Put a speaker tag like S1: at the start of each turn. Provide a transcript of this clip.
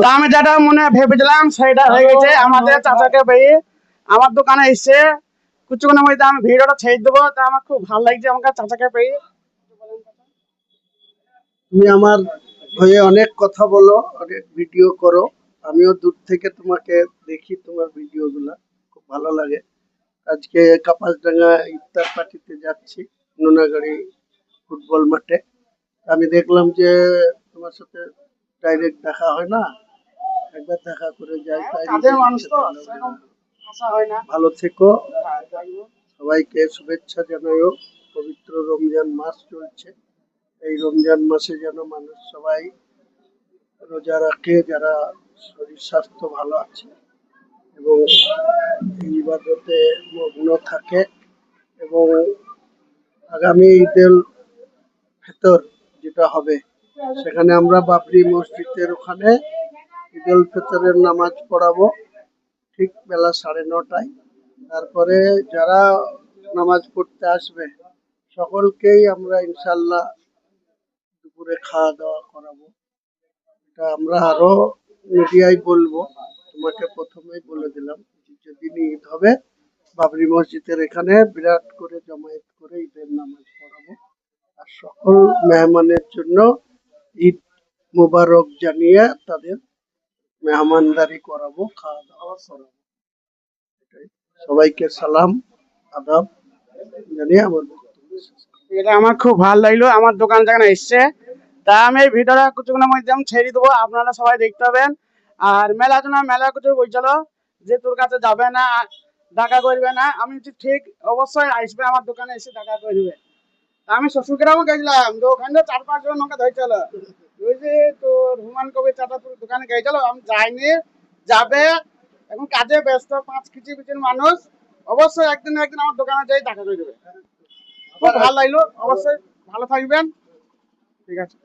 S1: তা আমি যেটা মনে ভেবেছিলাম সেটা হয়ে গেছে। আমাদের চাচাকে পেয়ে আমার দোকানে এসে কিছুক্ষণের মধ্যে আমি ভিডিওটা ছেড়ে দেবো। তা আমার খুব ভালো লাগছে আমাকে চাচাকে পেয়ে।
S2: তুমি আমার হয়ে অনেক কথা বলো, অনেক ভিডিও করো। আমিও দূর থেকে তোমাকে দেখি, তোমার ভিডিওগুলা খুব ভালো লাগে। আজকে কাপাসডাঙ্গা ইফতার পার্টিতে যাচ্ছি, নোনাগাড়ি ফুটবল মাঠে। আমি দেখলাম যে তোমার সাথে ডাইরেক্ট দেখা হয় না, একবার দেখা করে যাই, তাই
S1: কাজের মানুষ তো সেরকম আশা হয় না।
S2: ভালো থেকো।
S1: যাইবো।
S2: সবাইকে শুভেচ্ছা জানাইও। পবিত্র রমজান মাস চলছে, এই রমজান মাসে যেন মানুষ সবাই রোজা রাখে, যারা শরীর স্বাস্থ্য ভালো আছে এবং ইবাদতে মগ্ন থাকে। এবং আগামী ঈদুল ফিতর যেটা হবে, সেখানে আমরা বাবরি মসজিদের ওখানে ঈদুল ফিতরের নামাজ পড়াবো ঠিক বেলা 9:30টায়। তারপরে যারা নামাজ পড়তে আসবে সকলকেই আমরা ইনশাল্লাহ দুপুরে খাওয়া দাওয়া করাবো। এটা আমরা আরো মিডিয়ায় বলবো, তোমাকে প্রথমেই বলে দিলাম যে যেদিন ঈদ হবে বাবরি মসজিদের এখানে বিরাট করে জমায়েত করে ঈদের নামাজ পড়াবো। আর সকল মেহমানের জন্য ঈদ মোবারক জানিয়ে তাদের মেহমানদারি করাবো, খাওয়া দাওয়া করাবো। এটাই। সবাইকে সালাম আদাব জানিয়ে আমার বক্তব্য শেষ করছি।
S1: এটা আমার খুব ভালো লাগলো আমার দোকান যেখানে এসছে। তা আমি এই ভিডিওটা কিছুক্ষণের মধ্যে আমি ছেড়ে দেবো, আপনারা সবাই দেখতে পাবেন। আর মেলা জন্য মেলা কিছু বলছিল যে তোর কাছে যাবে না, দেখা করবে না। আমি বলছি, ঠিক অবশ্যই আসবে আমার দোকানে এসে দেখা করবে। তা আমি শ্বশুরগ্রামও গেছিলাম, তো ওখানে 4-5 জন ওকে ধরেছিল। ওই যে তোর হুমান কবির চাচা তোর দোকানে গেছিল, আমি যাইনি। যাবে, এখন কাজে ব্যস্ত, 5 কিছু মানুষ। অবশ্যই একদিন না একদিন আমার দোকানে যাই দেখা করে দেবে। খুব ভালো লাগলো, অবশ্যই ভালো থাকবেন। ঠিক আছে।